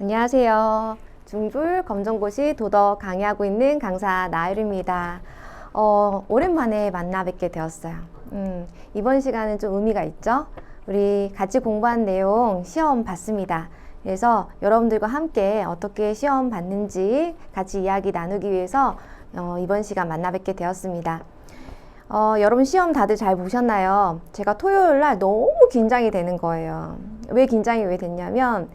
안녕하세요. 중불 검정고시 도덕 강의하고 있는 강사 나일입니다. 오랜만에 만나 뵙게 되었어요. 이번 시간은 좀 의미가 있죠? 우리 같이 공부한 내용 시험 봤습니다. 그래서 여러분들과 함께 어떻게 시험 봤는지 같이 이야기 나누기 위해서 이번 시간 만나 뵙게 되었습니다. 여러분 시험 다들 잘 보셨나요? 제가 토요일 날 너무 긴장이 되는 거예요. 왜 긴장이 왜 됐냐면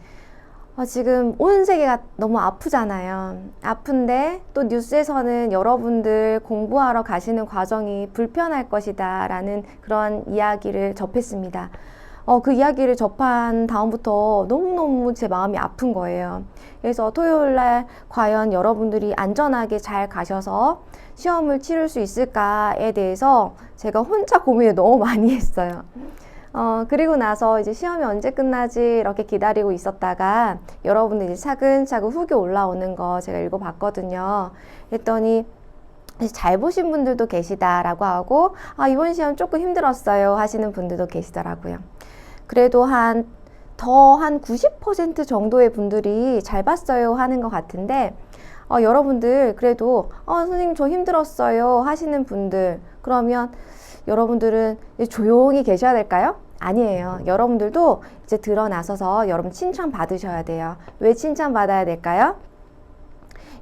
지금 온 세계가 너무 아프잖아요. 아픈데 또 뉴스에서는 여러분들 공부하러 가시는 과정이 불편할 것이다 라는 그런 이야기를 접했습니다. 그 이야기를 접한 다음부터 너무너무 제 마음이 아픈 거예요. 그래서 토요일 날 과연 여러분들이 안전하게 잘 가셔서 시험을 치를 수 있을까에 대해서 제가 혼자 고민을 너무 많이 했어요. 그리고 나서 이제 시험이 언제 끝나지 이렇게 기다리고 있었다가 여러분들 이제 차근차근 후기 올라오는 거 제가 읽어봤거든요. 했더니 잘 보신 분들도 계시다라고 하고 이번 시험 조금 힘들었어요 하시는 분들도 계시더라고요. 그래도 한 90% 정도의 분들이 잘 봤어요 하는 것 같은데 여러분들 그래도 선생님 저 힘들었어요 하시는 분들 그러면 여러분들은 조용히 계셔야 될까요? 아니에요. 여러분들도 이제 드러나서서 여러분 칭찬 받으셔야 돼요. 왜 칭찬 받아야 될까요?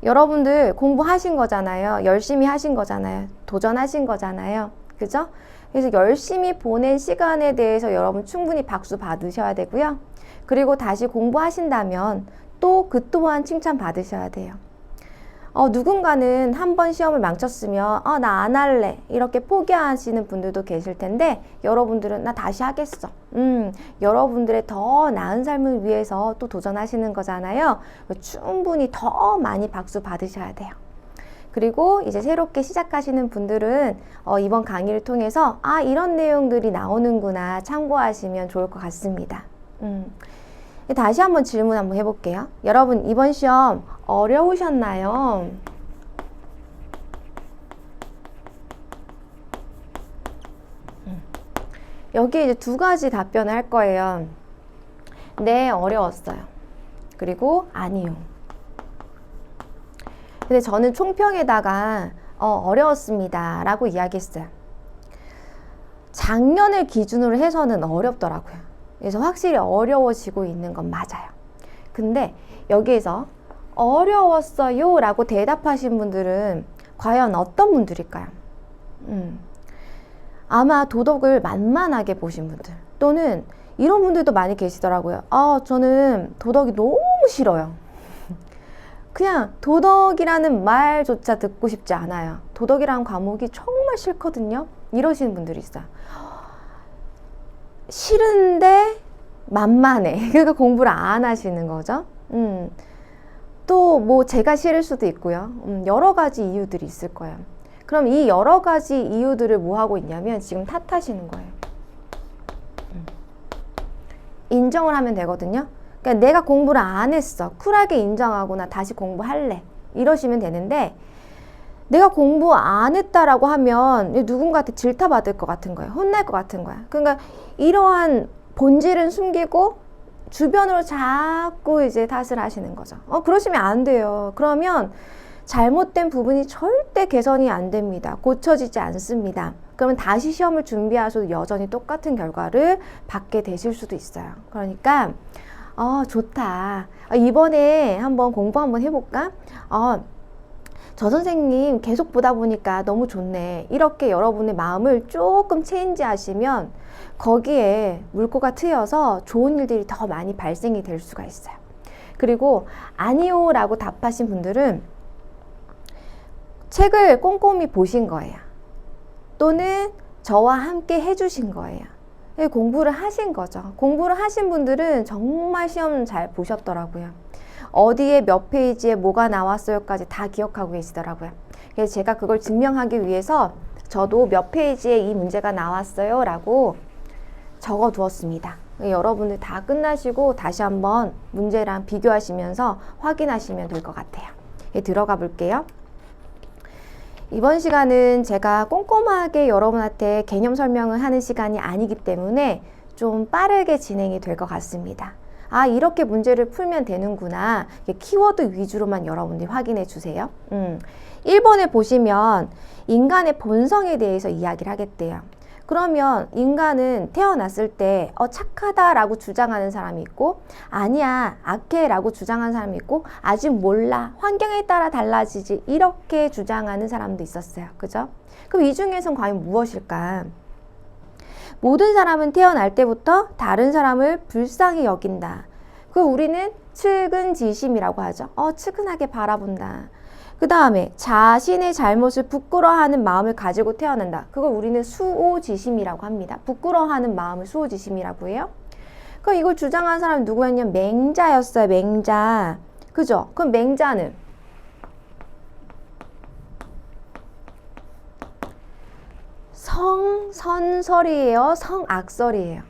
여러분들 공부하신 거잖아요. 열심히 하신 거잖아요. 도전하신 거잖아요. 그죠? 그래서 열심히 보낸 시간에 대해서 여러분 충분히 박수 받으셔야 되고요. 그리고 다시 공부하신다면 또 그 또한 칭찬 받으셔야 돼요. 누군가는 한 번 시험을 망쳤으면 나 안 할래 이렇게 포기하시는 분들도 계실 텐데 여러분들은 나 다시 하겠어. 여러분들의 더 나은 삶을 위해서 또 도전하시는 거잖아요. 충분히 더 많이 박수 받으셔야 돼요. 그리고 이제 새롭게 시작하시는 분들은 이번 강의를 통해서 이런 내용들이 나오는구나 참고하시면 좋을 것 같습니다. 다시 한번 질문 한번 해볼게요. 여러분 이번 시험 어려우셨나요? 여기에 이제 두 가지 답변을 할 거예요. 네, 어려웠어요. 그리고 아니요. 근데 저는 총평에다가 어려웠습니다 라고 이야기했어요. 작년을 기준으로 해서는 어렵더라고요. 그래서 확실히 어려워지고 있는 건 맞아요. 근데 여기에서 어려웠어요 라고 대답하신 분들은 과연 어떤 분들일까요? 아마 도덕을 만만하게 보신 분들 또는 이런 분들도 많이 계시더라고요. 저는 도덕이 너무 싫어요. 그냥 도덕이라는 말조차 듣고 싶지 않아요. 도덕이라는 과목이 정말 싫거든요. 이러시는 분들이 있어요. 싫은데 만만해. 그러니까 공부를 안 하시는 거죠. 또 뭐 제가 싫을 수도 있고요. 여러 가지 이유들이 있을 거예요. 그럼 이 여러 가지 이유들을 뭐 하고 있냐면 지금 탓하시는 거예요. 인정을 하면 되거든요. 그러니까 내가 공부를 안 했어. 쿨하게 인정하고 나 다시 공부할래. 이러시면 되는데 내가 공부 안 했다라고 하면 누군가한테 질타받을 것 같은 거예요. 혼날 것 같은 거야. 그러니까 이러한 본질은 숨기고 주변으로 자꾸 이제 탓을 하시는 거죠. 그러시면 안 돼요. 그러면 잘못된 부분이 절대 개선이 안 됩니다. 고쳐지지 않습니다. 그러면 다시 시험을 준비하셔도 여전히 똑같은 결과를 받게 되실 수도 있어요. 그러니까 좋다. 이번에 한번 공부 한번 해볼까? 저 선생님 계속 보다 보니까 너무 좋네. 이렇게 여러분의 마음을 조금 체인지 하시면 거기에 물꼬가 트여서 좋은 일들이 더 많이 발생이 될 수가 있어요. 그리고 아니요 라고 답하신 분들은 책을 꼼꼼히 보신 거예요. 또는 저와 함께 해주신 거예요. 공부를 하신 거죠. 공부를 하신 분들은 정말 시험 잘 보셨더라고요. 어디에 몇 페이지에 뭐가 나왔어요까지 다 기억하고 계시더라고요. 그래서 제가 그걸 증명하기 위해서 저도 몇 페이지에 이 문제가 나왔어요 라고 적어 두었습니다. 여러분들 다 끝나시고 다시 한번 문제랑 비교하시면서 확인하시면 될 것 같아요. 들어가 볼게요. 이번 시간은 제가 꼼꼼하게 여러분한테 개념 설명을 하는 시간이 아니기 때문에 좀 빠르게 진행이 될 것 같습니다. 아, 이렇게 문제를 풀면 되는구나. 키워드 위주로만 여러분들이 확인해 주세요. 1번에 보시면 인간의 본성에 대해서 이야기를 하겠대요. 그러면 인간은 태어났을 때 착하다라고 주장하는 사람이 있고 아니야 악해라고 주장하는 사람이 있고 아직 몰라 환경에 따라 달라지지 이렇게 주장하는 사람도 있었어요. 그죠? 그럼 이 중에선 과연 무엇일까? 모든 사람은 태어날 때부터 다른 사람을 불쌍히 여긴다. 그 우리는 측은지심이라고 하죠. 측은하게 바라본다. 그 다음에 자신의 잘못을 부끄러워하는 마음을 가지고 태어난다. 그걸 우리는 수오지심이라고 합니다. 부끄러워하는 마음을 수오지심이라고 해요. 그럼 이걸 주장한 사람이 누구였냐면 맹자였어요. 맹자. 그죠? 그럼 맹자는 성선설이에요? 성악설이에요?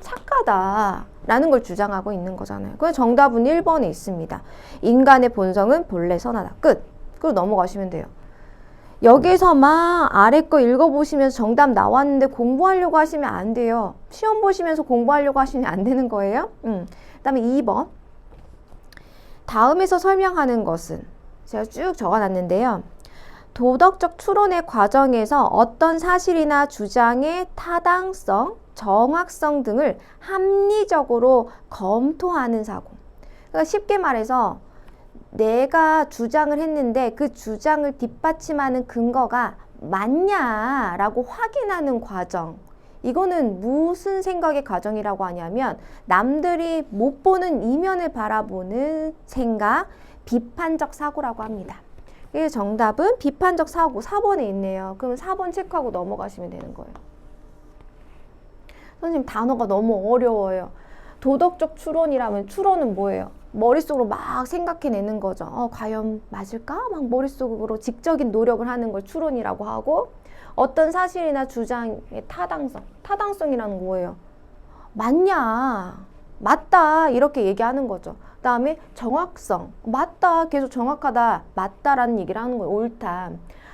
착하다라는 걸 주장하고 있는 거잖아요. 그래서 정답은 1번에 있습니다. 인간의 본성은 본래 선하다. 끝. 그리고 넘어가시면 돼요. 여기서 막 아래 거 읽어보시면서 정답 나왔는데 공부하려고 하시면 안 돼요. 시험 보시면서 공부하려고 하시면 안 되는 거예요. 그 다음에 2번. 다음에서 설명하는 것은 제가 쭉 적어놨는데요. 도덕적 추론의 과정에서 어떤 사실이나 주장의 타당성, 정확성 등을 합리적으로 검토하는 사고. 그러니까 쉽게 말해서 내가 주장을 했는데 그 주장을 뒷받침하는 근거가 맞냐라고 확인하는 과정. 이거는 무슨 생각의 과정이라고 하냐면 남들이 못 보는 이면을 바라보는 생각, 비판적 사고라고 합니다. 그래서 정답은 비판적 사고 4번에 있네요. 그럼 4번 체크하고 넘어가시면 되는 거예요. 선생님 단어가 너무 어려워요. 도덕적 추론이라면 추론은 뭐예요? 머릿속으로 막 생각해내는 거죠. 과연 맞을까? 막 머릿속으로 직접적인 노력을 하는 걸 추론이라고 하고 어떤 사실이나 주장의 타당성. 타당성이라는 거 뭐예요? 맞냐? 맞다. 이렇게 얘기하는 거죠. 그 다음에 정확성. 맞다. 계속 정확하다. 맞다라는 얘기를 하는 거예요. 옳다.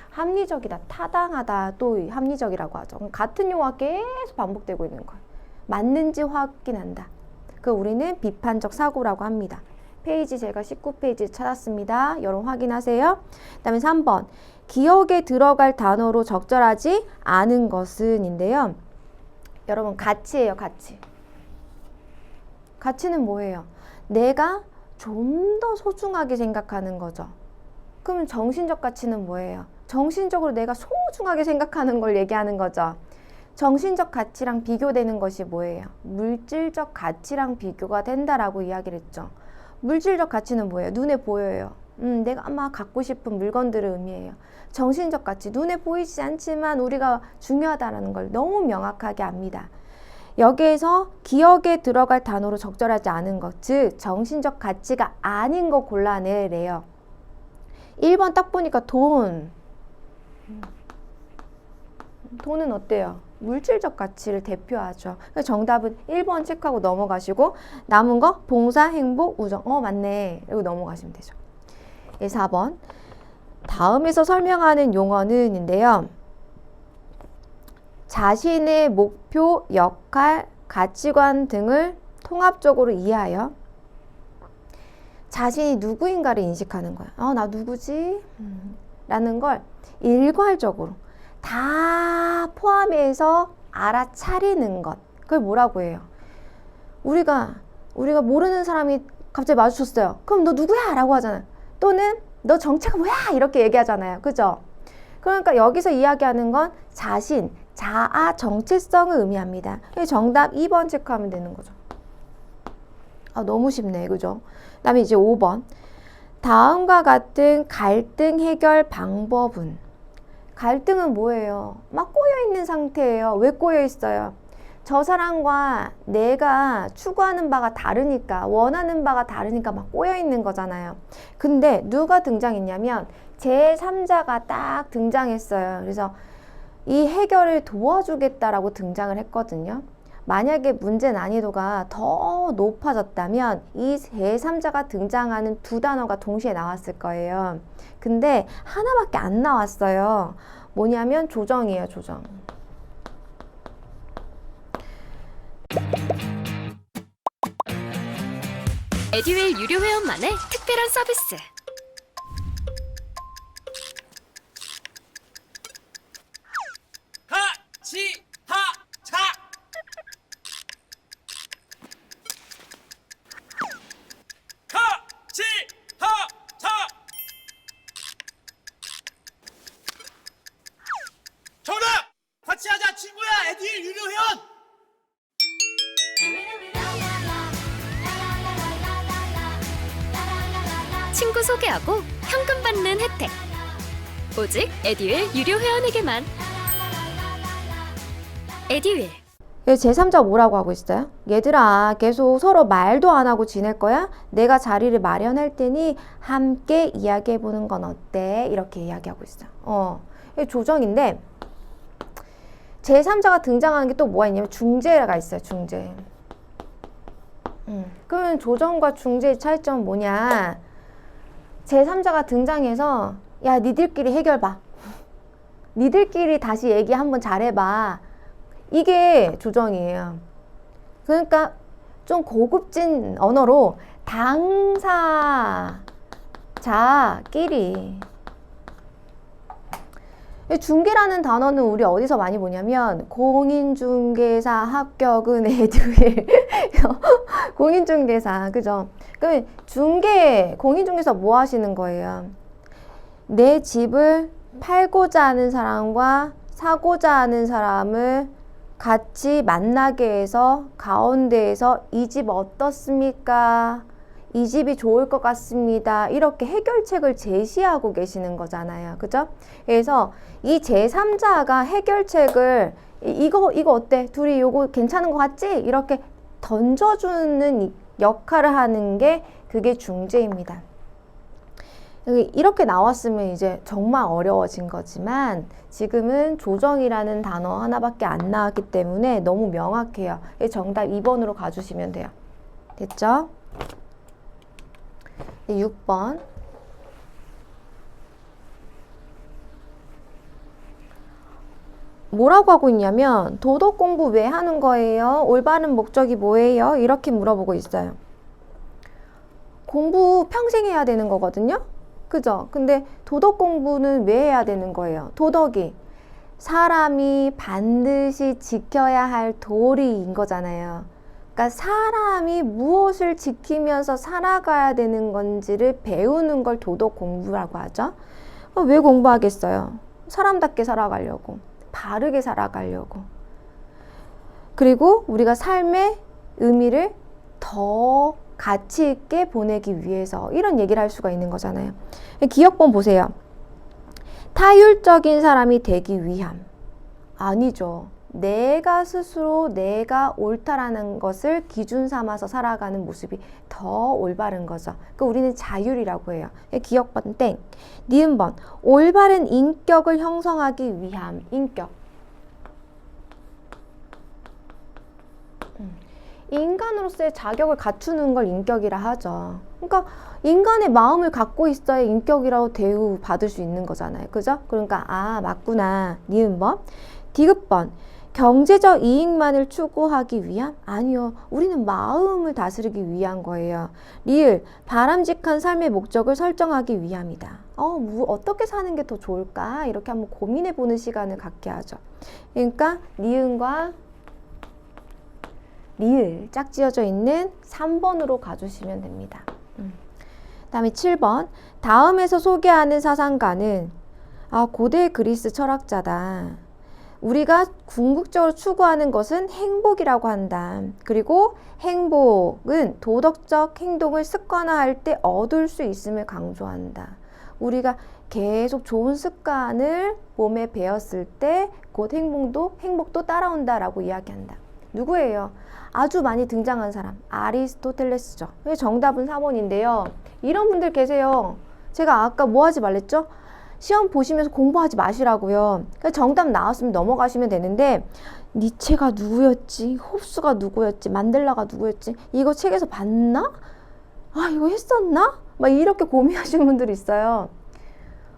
합리적이다. 타당하다. 또 합리적이라고 하죠. 같은 용어가 계속 반복되고 있는 거예요. 맞는지 확인한다. 그 우리는 비판적 사고라고 합니다. 페이지 제가 19페이지 찾았습니다. 여러분 확인하세요. 그 다음에 3번. 기억에 들어갈 단어로 적절하지 않은 것은 인데요. 여러분 가치예요. 가치. 가치는 뭐예요? 내가 좀 더 소중하게 생각하는 거죠. 그러면 정신적 가치는 뭐예요? 정신적으로 내가 소중하게 생각하는 걸 얘기하는 거죠. 정신적 가치랑 비교되는 것이 뭐예요? 물질적 가치랑 비교가 된다라고 이야기를 했죠. 물질적 가치는 뭐예요? 눈에 보여요. 내가 아마 갖고 싶은 물건들을 의미해요. 정신적 가치, 눈에 보이지 않지만 우리가 중요하다는 걸 너무 명확하게 압니다. 여기에서 기억에 들어갈 단어로 적절하지 않은 것, 즉 정신적 가치가 아닌 거 골라내래요. 1번 딱 보니까 돈. 돈은 어때요? 물질적 가치를 대표하죠. 그래서 정답은 1번 체크하고 넘어가시고 남은 거 봉사, 행복, 우정. 맞네. 이거 넘어가시면 되죠. 4번. 다음에서 설명하는 용어는 인데요. 자신의 목표, 역할, 가치관 등을 통합적으로 이해하여 자신이 누구인가를 인식하는 거야. 나 누구지? 라는 걸 일괄적으로 다 포함해서 알아차리는 것. 그걸 뭐라고 해요? 우리가 모르는 사람이 갑자기 마주쳤어요. 그럼 너 누구야? 라고 하잖아요. 또는 너 정체가 뭐야? 이렇게 얘기하잖아요. 그죠? 그러니까 여기서 이야기하는 건 자신, 자아 정체성을 의미합니다. 정답 2번 체크하면 되는 거죠. 너무 쉽네. 그죠? 그 다음에 이제 5번. 다음과 같은 갈등 해결 방법은? 갈등은 뭐예요? 막 꼬여있는 상태예요. 왜 꼬여있어요? 저 사람과 내가 추구하는 바가 다르니까, 원하는 바가 다르니까 막 꼬여있는 거잖아요. 근데 누가 등장했냐면 제3자가 딱 등장했어요. 그래서 이 해결을 도와주겠다라고 등장을 했거든요. 만약에 문제 난이도가 더 높아졌다면 이 제3자가 등장하는 두 단어가 동시에 나왔을 거예요. 근데 하나밖에 안 나왔어요. 뭐냐면 조정이에요. 조정. 에듀윌 유료 회원만의 특별한 서비스. 하치하차 하치하차 정답! 같이 하자 친구야 에듀윌 유료 회원 친구 소개하고 현금 받는 혜택. 오직 에듀윌 유료 회원에게만. 에듀윌. 제3자 뭐라고 하고 있어요? 얘들아, 계속 서로 말도 안 하고 지낼 거야? 내가 자리를 마련할 테니 함께 이야기해보는 건 어때? 이렇게 이야기하고 있어요. 이게 조정인데, 제3자가 등장하는 게 또 뭐가 있냐면 중재가 있어요, 중재. 그러면 조정과 중재의 차이점은 뭐냐? 제3자가 등장해서, 야, 니들끼리 해결봐. 니들끼리 다시 얘기 한번 잘해봐. 이게 조정이에요. 그러니까 좀 고급진 언어로 당사자끼리. 중개라는 단어는 우리 어디서 많이 보냐면 공인중개사 합격은 에듀윌 공인중개사, 그죠? 그러면 공인중개사 뭐 하시는 거예요? 내 집을 팔고자 하는 사람과 사고자 하는 사람을 같이 만나게 해서 가운데에서 이 집 어떻습니까? 이 집이 좋을 것 같습니다. 이렇게 해결책을 제시하고 계시는 거잖아요. 그죠? 그래서 이 제3자가 해결책을 이거 어때? 둘이 요거 괜찮은 것 같지? 이렇게 던져주는 역할을 하는 게 그게 중재입니다. 이렇게 나왔으면 이제 정말 어려워진 거지만 지금은 조정이라는 단어 하나밖에 안 나왔기 때문에 너무 명확해요. 정답 2번으로 가주시면 돼요. 됐죠? 6번. 뭐라고 하고 있냐면 도덕 공부 왜 하는 거예요? 올바른 목적이 뭐예요? 이렇게 물어보고 있어요. 공부 평생 해야 되는 거거든요? 그죠? 근데 도덕 공부는 왜 해야 되는 거예요? 도덕이 사람이 반드시 지켜야 할 도리인 거잖아요. 그러니까 사람이 무엇을 지키면서 살아가야 되는 건지를 배우는 걸 도덕 공부라고 하죠. 왜 공부하겠어요? 사람답게 살아가려고, 바르게 살아가려고. 그리고 우리가 삶의 의미를 더 가치 있게 보내기 위해서 이런 얘기를 할 수가 있는 거잖아요. 기억본 보세요. 타율적인 사람이 되기 위함. 아니죠. 내가 스스로 내가 옳다라는 것을 기준 삼아서 살아가는 모습이 더 올바른 거죠. 그 우리는 자율이라고 해요. 기억번 땡. 니은번. 올바른 인격을 형성하기 위함. 인격. 인간으로서의 자격을 갖추는 걸 인격이라 하죠. 그러니까 인간의 마음을 갖고 있어야 인격이라고 대우받을 수 있는 거잖아요. 그죠? 그러니까 맞구나. 니은번. 디귿번. 경제적 이익만을 추구하기 위함? 아니요. 우리는 마음을 다스리기 위한 거예요. 리을. 바람직한 삶의 목적을 설정하기 위함이다. 어떻게 사는 게 더 좋을까? 이렇게 한번 고민해보는 시간을 갖게 하죠. 그러니까 니은과 리을 짝지어져 있는 3번으로 가주시면 됩니다. 다음에 7번. 다음에서 소개하는 사상가는 고대 그리스 철학자다. 우리가 궁극적으로 추구하는 것은 행복이라고 한다. 그리고 행복은 도덕적 행동을 습관화할 때 얻을 수 있음을 강조한다. 우리가 계속 좋은 습관을 몸에 배웠을 때 곧 행복도 따라온다라고 이야기한다. 누구예요? 아주 많이 등장한 사람, 아리스토텔레스죠. 정답은 4번인데요. 이런 분들 계세요. 제가 아까 뭐 하지 말랬죠? 시험 보시면서 공부하지 마시라고요. 정답 나왔으면 넘어가시면 되는데 니체가 누구였지? 홉스가 누구였지? 만델라가 누구였지? 이거 책에서 봤나? 이거 했었나? 막 이렇게 고민하시는 분들이 있어요.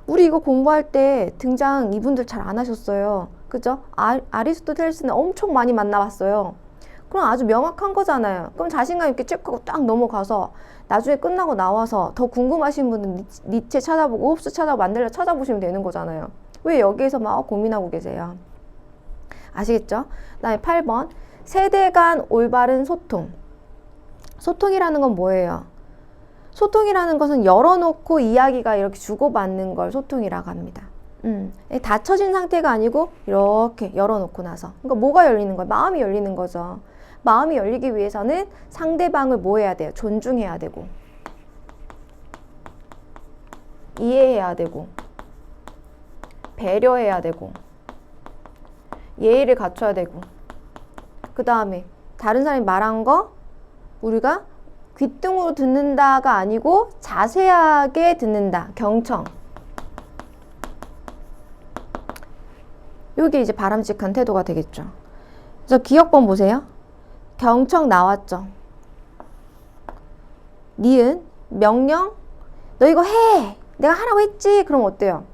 우리 이거 공부할 때 등장 이분들 잘 안 하셨어요. 그죠? 아리스토텔레스는 엄청 많이 만나봤어요. 그럼 아주 명확한 거잖아요. 그럼 자신감 있게 체크하고 딱 넘어가서 나중에 끝나고 나와서 더 궁금하신 분은 니체 찾아보고 홉스 찾아보고 만델라 찾아보시면 되는 거잖아요. 왜 여기에서 막 고민하고 계세요? 아시겠죠? 그다음에 8번 세대 간 올바른 소통. 소통이라는 건 뭐예요? 소통이라는 것은 열어놓고 이야기가 이렇게 주고받는 걸 소통이라고 합니다. 닫혀진 상태가 아니고 이렇게 열어놓고 나서. 그러니까 뭐가 열리는 거예요? 마음이 열리는 거죠. 마음이 열리기 위해서는 상대방을 뭐 해야 돼요? 존중해야 되고 이해해야 되고 배려해야 되고 예의를 갖춰야 되고 그 다음에 다른 사람이 말한 거 우리가 귓등으로 듣는다가 아니고 자세하게 듣는다. 경청. 이게 이제 바람직한 태도가 되겠죠. 그래서 기억번 보세요. 경청 나왔죠. 니은, 명령, 너 이거 해! 내가 하라고 했지! 그럼 어때요?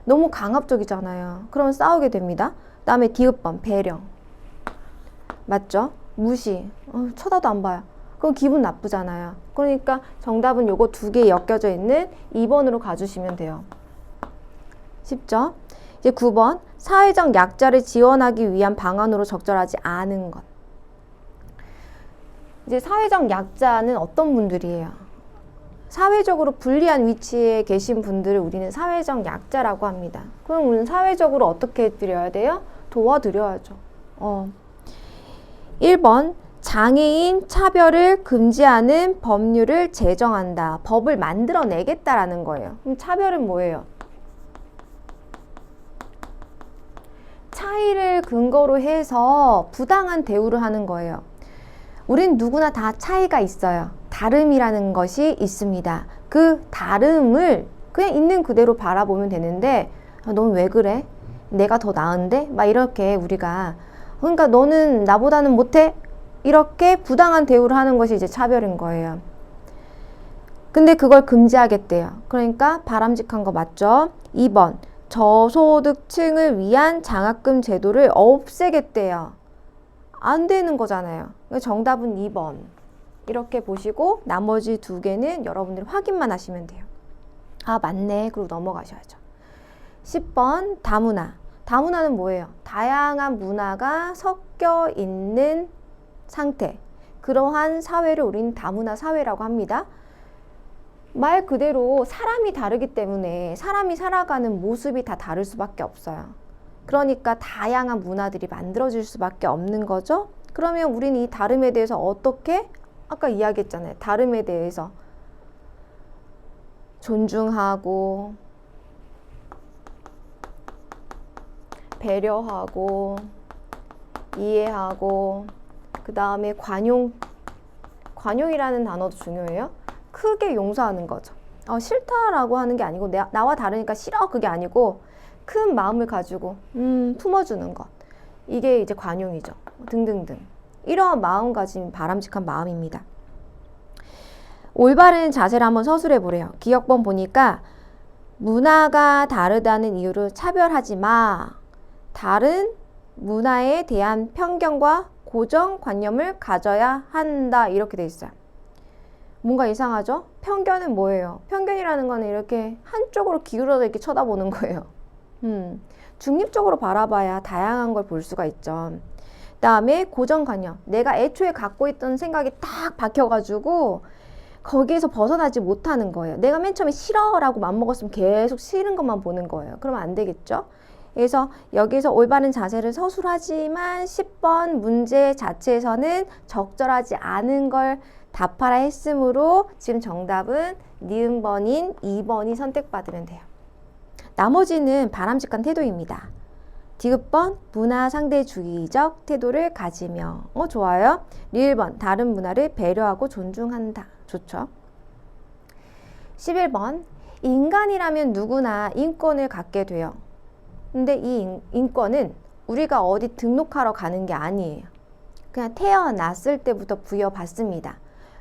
너무 강압적이잖아요. 그러면 싸우게 됩니다. 그 다음에 디귿번, 배려. 맞죠? 무시. 쳐다도 안 봐요. 그럼 기분 나쁘잖아요. 그러니까 정답은 요거 두 개 엮여져 있는 2번으로 가주시면 돼요. 쉽죠? 이제 9번, 사회적 약자를 지원하기 위한 방안으로 적절하지 않은 것. 이제 사회적 약자는 어떤 분들이에요? 사회적으로 불리한 위치에 계신 분들을 우리는 사회적 약자라고 합니다. 그럼 우리는 사회적으로 어떻게 해드려야 돼요? 도와드려야죠. 1번, 장애인 차별을 금지하는 법률을 제정한다. 법을 만들어내겠다라는 거예요. 그럼 차별은 뭐예요? 차이를 근거로 해서 부당한 대우를 하는 거예요. 우린 누구나 다 차이가 있어요. 다름이라는 것이 있습니다. 그 다름을 그냥 있는 그대로 바라보면 되는데 넌 왜 그래? 내가 더 나은데? 막 이렇게 우리가 그러니까 너는 나보다는 못해? 이렇게 부당한 대우를 하는 것이 이제 차별인 거예요. 근데 그걸 금지하겠대요. 그러니까 바람직한 거 맞죠? 2번 저소득층을 위한 장학금 제도를 없애겠대요. 안 되는 거잖아요. 정답은 2번. 이렇게 보시고 나머지 두 개는 여러분들이 확인만 하시면 돼요. 아 맞네. 그리고 넘어가셔야죠. 10번 다문화. 다문화는 뭐예요? 다양한 문화가 섞여 있는 상태. 그러한 사회를 우리는 다문화 사회라고 합니다. 말 그대로 사람이 다르기 때문에 사람이 살아가는 모습이 다 다를 수밖에 없어요. 그러니까 다양한 문화들이 만들어질 수밖에 없는 거죠. 그러면 우리는 이 다름에 대해서 어떻게? 아까 이야기했잖아요. 다름에 대해서 존중하고 배려하고 이해하고 그 다음에 관용이라는 단어도 중요해요. 크게 용서하는 거죠. 싫다라고 하는 게 아니고 나와 다르니까 싫어 그게 아니고 큰 마음을 가지고 품어주는 것. 이게 이제 관용이죠. 등등등. 이러한 마음가짐 바람직한 마음입니다. 올바른 자세를 한번 서술해 보래요. 기억본 보니까 문화가 다르다는 이유로 차별하지 마. 다른 문화에 대한 편견과 고정관념을 가져야 한다. 이렇게 돼 있어요. 뭔가 이상하죠? 편견은 뭐예요? 편견이라는 거는 이렇게 한쪽으로 기울어서 이렇게 쳐다보는 거예요. 중립적으로 바라봐야 다양한 걸 볼 수가 있죠. 그 다음에 고정관념. 내가 애초에 갖고 있던 생각이 딱 박혀가지고 거기에서 벗어나지 못하는 거예요. 내가 맨 처음에 싫어라고 맘먹었으면 계속 싫은 것만 보는 거예요. 그러면 안 되겠죠? 그래서 여기서 올바른 자세를 서술하지만 10번 문제 자체에서는 적절하지 않은 걸 답하라 했으므로 지금 정답은 니은번인 2번이 선택받으면 돼요. 나머지는 바람직한 태도입니다. 디귿번 문화상대주의적 태도를 가지며 좋아요. 리을번 다른 문화를 배려하고 존중한다. 좋죠. 11번 인간이라면 누구나 인권을 갖게 돼요. 근데 이 인권은 우리가 어디 등록하러 가는 게 아니에요. 그냥 태어났을 때부터 부여받습니다.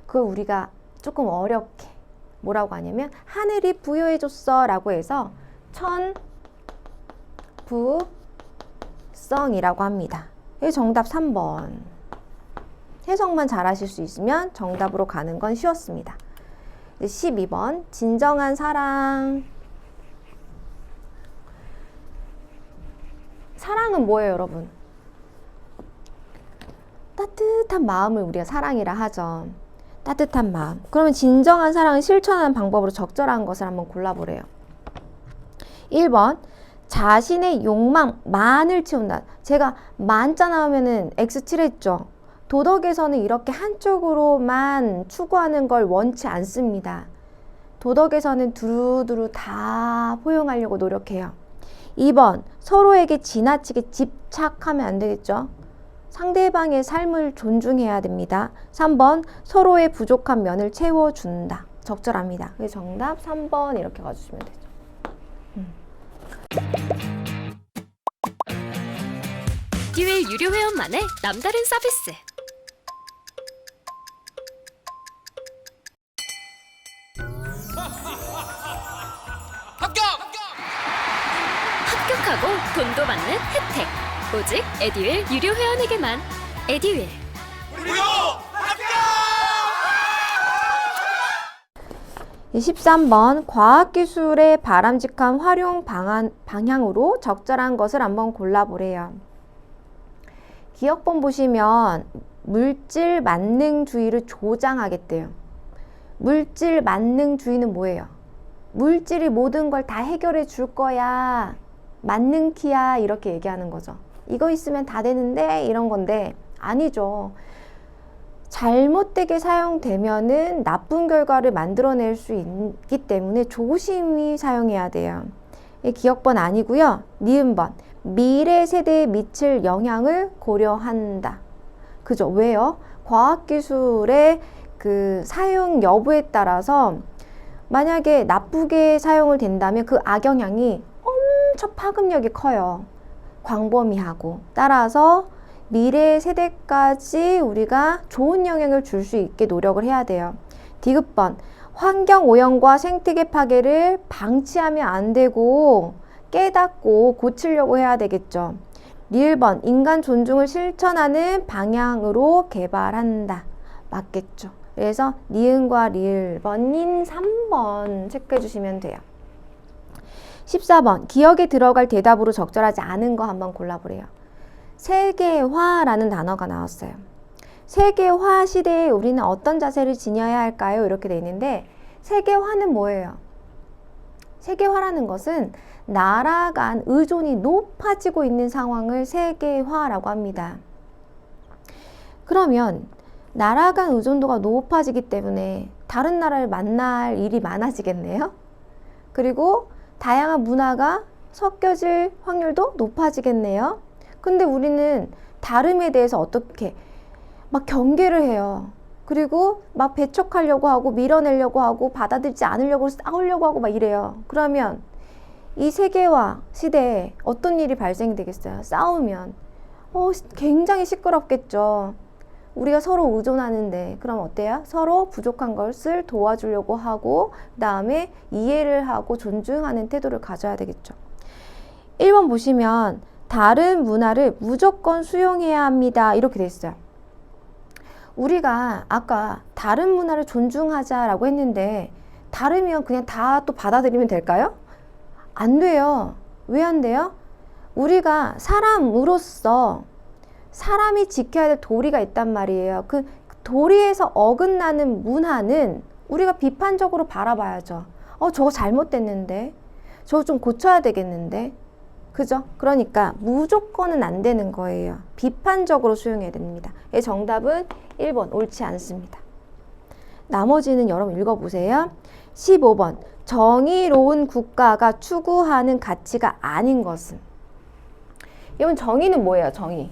그걸 우리가 조금 어렵게 뭐라고 하냐면 하늘이 부여해줬어 라고 해서 천부성이라고 합니다. 정답 3번. 해석만 잘 하실 수 있으면 정답으로 가는 건 쉬웠습니다. 12번 진정한 사랑. 사랑은 뭐예요, 여러분? 따뜻한 마음을 우리가 사랑이라 하죠. 따뜻한 마음. 그러면 진정한 사랑을 실천하는 방법으로 적절한 것을 한번 골라보래요. 1번 자신의 욕망만을 채운다. 제가 만자 나오면은 X7 했죠. 도덕에서는 이렇게 한쪽으로만 추구하는 걸 원치 않습니다. 도덕에서는 두루두루 다 포용하려고 노력해요. 2번 서로에게 지나치게 집착하면 안 되겠죠. 상대방의 삶을 존중해야 됩니다. 3번 서로의 부족한 면을 채워준다. 적절합니다. 그래서 정답 3번 이렇게 가주시면 되죠. 에듀윌 유료 회원만의 남다른 서비스. 합격! 합격하고 돈도 받는 혜택. 오직 에듀윌 유료 회원에게만. 에듀윌. 우리도 합격! 13번 과학기술의 바람직한 활용 방향으로 적절한 것을 한번 골라보래요. 기억본 보시면 물질 만능주의를 조장하겠대요. 물질 만능주의는 뭐예요? 물질이 모든 걸 다 해결해 줄 거야. 만능키야 이렇게 얘기하는 거죠. 이거 있으면 다 되는데 이런 건데 아니죠. 잘못되게 사용되면은 나쁜 결과를 만들어낼 수 있기 때문에 조심히 사용해야 돼요. 기억번 아니고요. 니은번 미래 세대에 미칠 영향을 고려한다. 그죠? 왜요? 과학기술의 그 사용 여부에 따라서 만약에 나쁘게 사용을 된다면 그 악영향이 엄청 파급력이 커요. 광범위하고. 따라서 미래 세대까지 우리가 좋은 영향을 줄 수 있게 노력을 해야 돼요. 디귿번 환경 오염과 생태계 파괴를 방치하면 안 되고 깨닫고 고치려고 해야 되겠죠. 리을번 인간 존중을 실천하는 방향으로 개발한다. 맞겠죠. 그래서 니은과 리을번인 3번 체크해 주시면 돼요. 14번 기억에 들어갈 대답으로 적절하지 않은 거 한번 골라보래요. 세계화라는 단어가 나왔어요. 세계화 시대에 우리는 어떤 자세를 지녀야 할까요? 이렇게 돼 있는데 세계화는 뭐예요? 세계화라는 것은 나라 간 의존이 높아지고 있는 상황을 세계화라고 합니다. 그러면 나라 간 의존도가 높아지기 때문에 다른 나라를 만날 일이 많아지겠네요. 그리고 다양한 문화가 섞여질 확률도 높아지겠네요. 근데 우리는 다름에 대해서 어떻게 막 경계를 해요. 그리고 막 배척하려고 하고 밀어내려고 하고 받아들이지 않으려고 싸우려고 하고 막 이래요. 그러면 이 세계화 시대에 어떤 일이 발생되겠어요? 싸우면 굉장히 시끄럽겠죠. 우리가 서로 의존하는데 그럼 어때요? 서로 부족한 것을 도와주려고 하고 그 다음에 이해를 하고 존중하는 태도를 가져야 되겠죠. 1번 보시면 다른 문화를 무조건 수용해야 합니다. 이렇게 돼 있어요. 우리가 아까 다른 문화를 존중하자라고 했는데 다르면 그냥 다 또 받아들이면 될까요? 안 돼요. 왜 안 돼요? 우리가 사람으로서 사람이 지켜야 될 도리가 있단 말이에요. 그 도리에서 어긋나는 문화는 우리가 비판적으로 바라봐야죠. 저거 잘못됐는데 저거 좀 고쳐야 되겠는데 그죠? 그러니까 무조건은 안 되는 거예요. 비판적으로 수용해야 됩니다. 정답은 1번 옳지 않습니다. 나머지는 여러분 읽어보세요. 15번 정의로운 국가가 추구하는 가치가 아닌 것은. 여러분 정의는 뭐예요? 정의.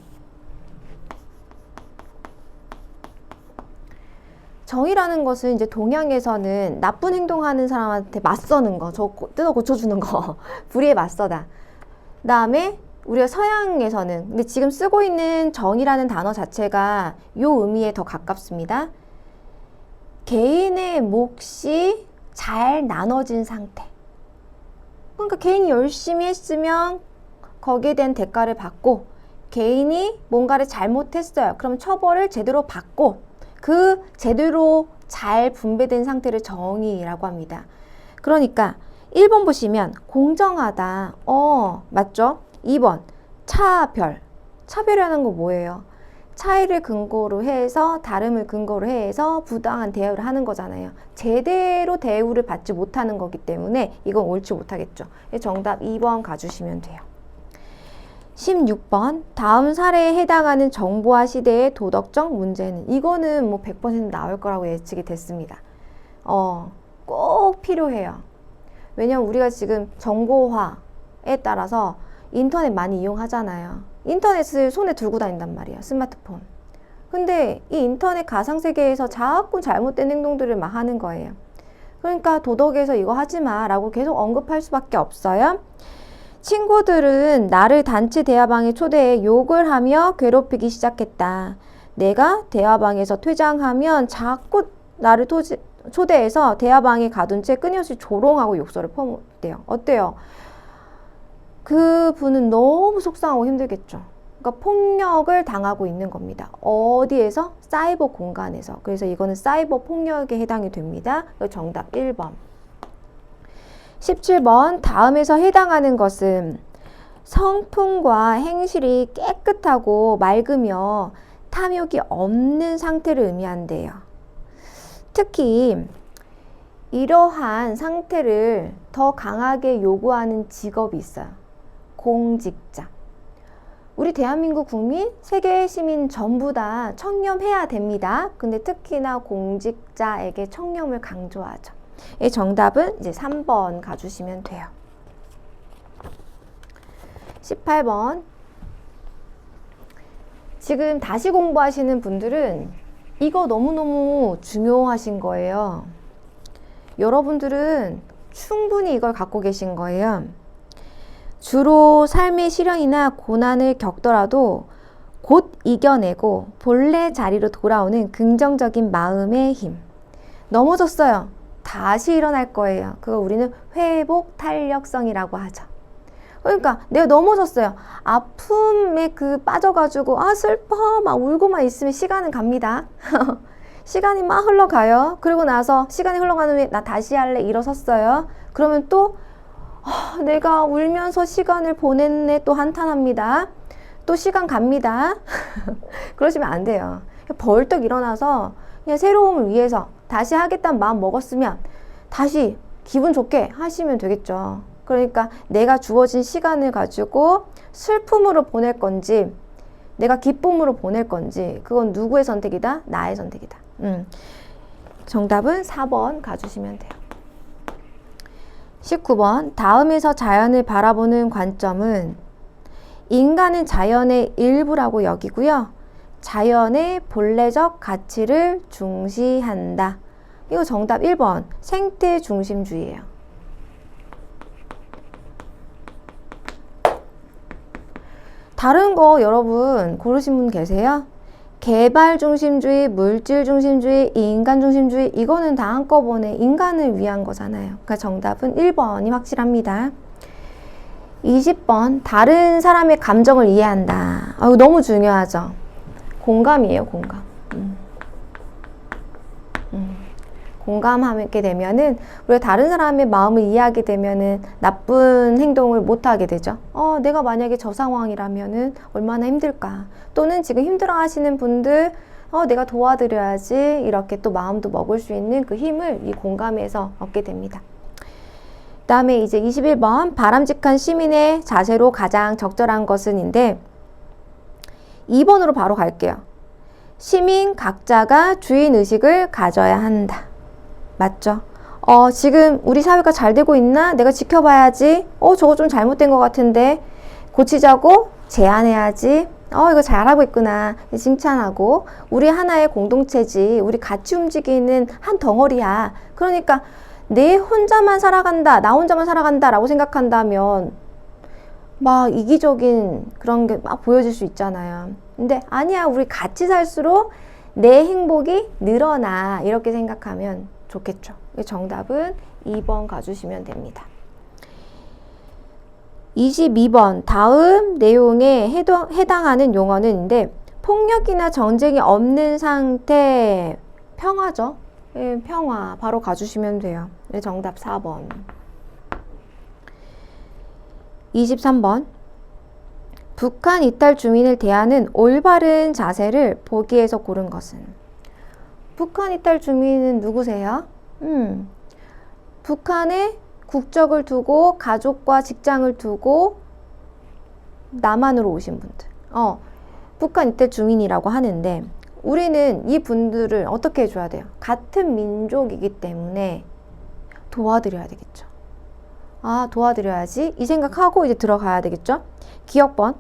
정의라는 것은 이제 동양에서는 나쁜 행동하는 사람한테 맞서는 거, 저 뜯어 고쳐주는 거, 불의에 맞서다. 그 다음에 우리가 서양에서는, 근데 지금 쓰고 있는 정의라는 단어 자체가 요 의미에 더 가깝습니다. 개인의 몫이 잘 나눠진 상태. 그러니까 개인이 열심히 했으면 거기에 대한 대가를 받고 개인이 뭔가를 잘못했어요. 그럼 처벌을 제대로 받고 그 제대로 잘 분배된 상태를 정의라고 합니다. 그러니까 1번 보시면 공정하다. 맞죠? 2번 차별. 차별이라는 거 뭐예요? 차이를 근거로 해서 다름을 근거로 해서 부당한 대우를 하는 거잖아요. 제대로 대우를 받지 못하는 거기 때문에 이건 옳지 못하겠죠. 정답 2번 가주시면 돼요. 16번 다음 사례에 해당하는 정보화 시대의 도덕적 문제는 이거는 뭐 100% 나올 거라고 예측이 됐습니다. 꼭 필요해요. 왜냐면 우리가 지금 정보화에 따라서 인터넷 많이 이용하잖아요. 인터넷을 손에 들고 다닌단 말이에요. 스마트폰. 근데 이 인터넷 가상세계에서 자꾸 잘못된 행동들을 막 하는 거예요. 그러니까 도덕에서 이거 하지 마 라고 계속 언급할 수밖에 없어요. 친구들은 나를 단체 대화방에 초대해 욕을 하며 괴롭히기 시작했다. 내가 대화방에서 퇴장하면 자꾸 나를 초대해서 대화방에 가둔 채 끊임없이 조롱하고 욕설을 퍼붓대요. 어때요? 그 분은 너무 속상하고 힘들겠죠. 그러니까 폭력을 당하고 있는 겁니다. 어디에서? 사이버 공간에서. 그래서 이거는 사이버 폭력에 해당이 됩니다. 정답 1번. 17번 다음에서 해당하는 것은 성품과 행실이 깨끗하고 맑으며 탐욕이 없는 상태를 의미한대요. 특히 이러한 상태를 더 강하게 요구하는 직업이 있어요. 공직자. 우리 대한민국 국민, 세계 시민 전부 다 청렴해야 됩니다. 근데 특히나 공직자에게 청렴을 강조하죠. 이 정답은 이제 3번 가주시면 돼요. 18번. 지금 다시 공부하시는 분들은 이거 너무너무 중요하신 거예요. 여러분들은 충분히 이걸 갖고 계신 거예요. 주로 삶의 시련이나 고난을 겪더라도 곧 이겨내고 본래 자리로 돌아오는 긍정적인 마음의 힘. 넘어졌어요. 다시 일어날 거예요. 그거 우리는 회복 탄력성이라고 하죠. 그러니까 내가 넘어졌어요. 아픔에 빠져가지고 슬퍼 막 울고만 있으면 시간은 갑니다. 시간이 막 흘러가요. 그리고 나서 시간이 흘러가는 후에 나 다시 할래 일어섰어요. 그러면 또 내가 울면서 시간을 보냈네 또 한탄합니다. 또 시간 갑니다. 그러시면 안 돼요. 벌떡 일어나서 그냥 새로움을 위해서 다시 하겠다는 마음 먹었으면 다시 기분 좋게 하시면 되겠죠. 그러니까 내가 주어진 시간을 가지고 슬픔으로 보낼 건지 내가 기쁨으로 보낼 건지 그건 누구의 선택이다? 나의 선택이다. 정답은 4번 가주시면 돼요. 19번 다음에서 자연을 바라보는 관점은 인간은 자연의 일부라고 여기고요. 자연의 본래적 가치를 중시한다. 이거 정답 1번 생태 중심주의예요. 다른 거 여러분 고르신 분 계세요? 개발 중심주의, 물질 중심주의, 인간 중심주의 이거는 다 한꺼번에 인간을 위한 거잖아요. 그러니까 정답은 1번이 확실합니다. 20번 다른 사람의 감정을 이해한다. 이거 너무 중요하죠. 공감이에요. 공감. 공감하게 되면은 우리가 다른 사람의 마음을 이해하게 되면은 나쁜 행동을 못 하게 되죠. 내가 만약에 저 상황이라면은 얼마나 힘들까. 또는 지금 힘들어 하시는 분들 내가 도와드려야지 이렇게 또 마음도 먹을 수 있는 그 힘을 이 공감에서 얻게 됩니다. 그 다음에 이제 21번 바람직한 시민의 자세로 가장 적절한 것은인데 2번으로 바로 갈게요. 시민 각자가 주인의식을 가져야 한다. 맞죠? 지금 우리 사회가 잘 되고 있나? 내가 지켜봐야지. 저거 좀 잘못된 것 같은데 고치자고 제안해야지. 이거 잘하고 있구나. 칭찬하고 우리 하나의 공동체지. 우리 같이 움직이는 한 덩어리야. 그러니까 내 혼자만 살아간다. 나 혼자만 살아간다 라고 생각한다면 막 이기적인 그런 게 막 보여질 수 있잖아요. 근데 아니야. 우리 같이 살수록 내 행복이 늘어나. 이렇게 생각하면 좋겠죠. 정답은 2번 가주시면 됩니다. 22번 다음 내용에 해당하는 용어는인데 폭력이나 전쟁이 없는 상태 평화죠. 예, 평화 바로 가주시면 돼요. 네, 정답 4번. 23번 북한 이탈 주민을 대하는 올바른 자세를 보기에서 고른 것은? 북한 이탈 주민은 누구세요? 북한에 국적을 두고 가족과 직장을 두고 남한으로 오신 분들. 북한 이탈 주민이라고 하는데 우리는 이 분들을 어떻게 해줘야 돼요? 같은 민족이기 때문에 도와드려야 되겠죠. 도와드려야지 이 생각하고 이제 들어가야 되겠죠. 기억번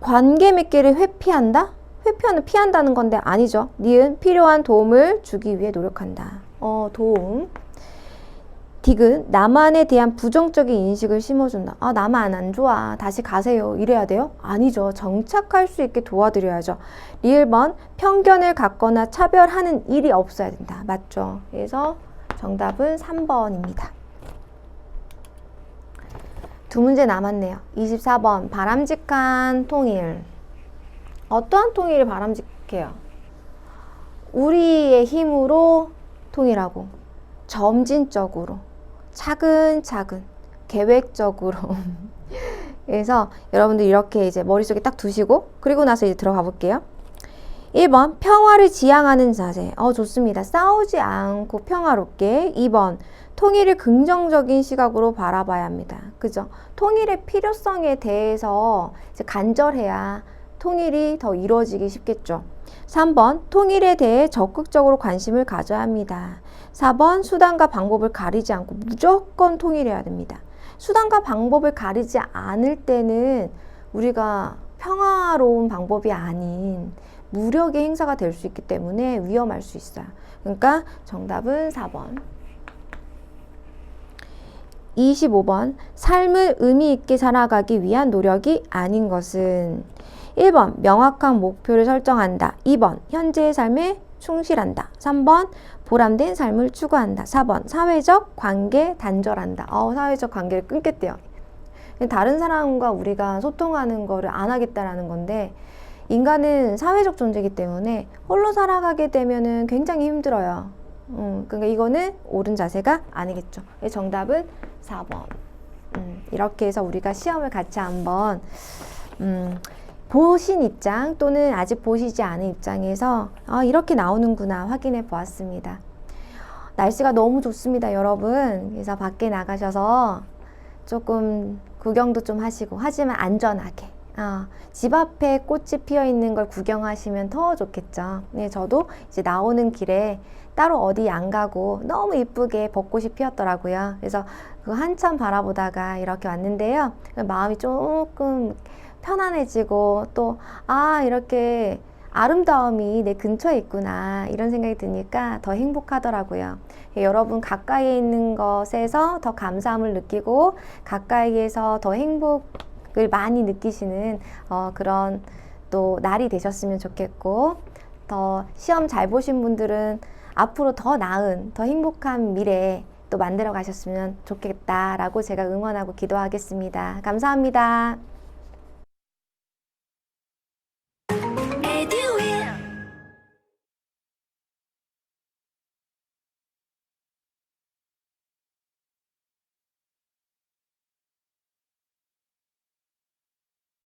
관계 맺기를 회피한다? 회피하는 피한다는 건데 아니죠. 니은 필요한 도움을 주기 위해 노력한다. 도움. 딕은 남한에 대한 부정적인 인식을 심어준다. 남한 안 좋아. 다시 가세요. 이래야 돼요? 아니죠. 정착할 수 있게 도와드려야죠. 리을번 편견을 갖거나 차별하는 일이 없어야 된다. 맞죠? 그래서 정답은 3번입니다. 두 문제 남았네요. 24번 바람직한 통일. 어떠한 통일이 바람직해요? 우리의 힘으로 통일하고 점진적으로 차근차근 계획적으로 그래서 여러분들 이렇게 이제 머릿속에 딱 두시고 그리고 나서 이제 들어가 볼게요. 1번 평화를 지향하는 자세. 좋습니다. 싸우지 않고 평화롭게. 2번 통일을 긍정적인 시각으로 바라봐야 합니다. 그죠? 통일의 필요성에 대해서 이제 간절해야 통일이 더 이루어지기 쉽겠죠. 3번 통일에 대해 적극적으로 관심을 가져야 합니다. 4번 수단과 방법을 가리지 않고 무조건 통일해야 됩니다. 수단과 방법을 가리지 않을 때는 우리가 평화로운 방법이 아닌 무력의 행사가 될 수 있기 때문에 위험할 수 있어요. 그러니까 정답은 4번. 25번 삶을 의미 있게 살아가기 위한 노력이 아닌 것은? 1번 명확한 목표를 설정한다. 2번 현재의 삶에 충실한다. 3번 보람된 삶을 추구한다. 4번 사회적 관계 단절한다. 사회적 관계를 끊겠대요. 다른 사람과 우리가 소통하는 거를 안 하겠다라는 건데 인간은 사회적 존재이기 때문에 홀로 살아가게 되면은 굉장히 힘들어요. 그러니까 이거는 옳은 자세가 아니겠죠. 정답은 4번. 이렇게 해서 우리가 시험을 같이 한번 보신 입장 또는 아직 보시지 않은 입장에서 이렇게 나오는구나 확인해 보았습니다. 날씨가 너무 좋습니다, 여러분. 그래서 밖에 나가셔서 조금 구경도 좀 하시고 하지만 안전하게 집 앞에 꽃이 피어 있는 걸 구경하시면 더 좋겠죠. 네, 저도 이제 나오는 길에 따로 어디 안 가고 너무 이쁘게 벚꽃이 피었더라고요. 그래서 그거 한참 바라보다가 이렇게 왔는데요. 마음이 조금 편안해지고 또 이렇게 아름다움이 내 근처에 있구나 이런 생각이 드니까 더 행복하더라고요. 여러분 가까이에 있는 것에서 더 감사함을 느끼고 가까이에서 더 행복을 많이 느끼시는 그런 또 날이 되셨으면 좋겠고 더 시험 잘 보신 분들은 앞으로 더 나은 더 행복한 미래 또 만들어 가셨으면 좋겠다라고 제가 응원하고 기도하겠습니다. 감사합니다.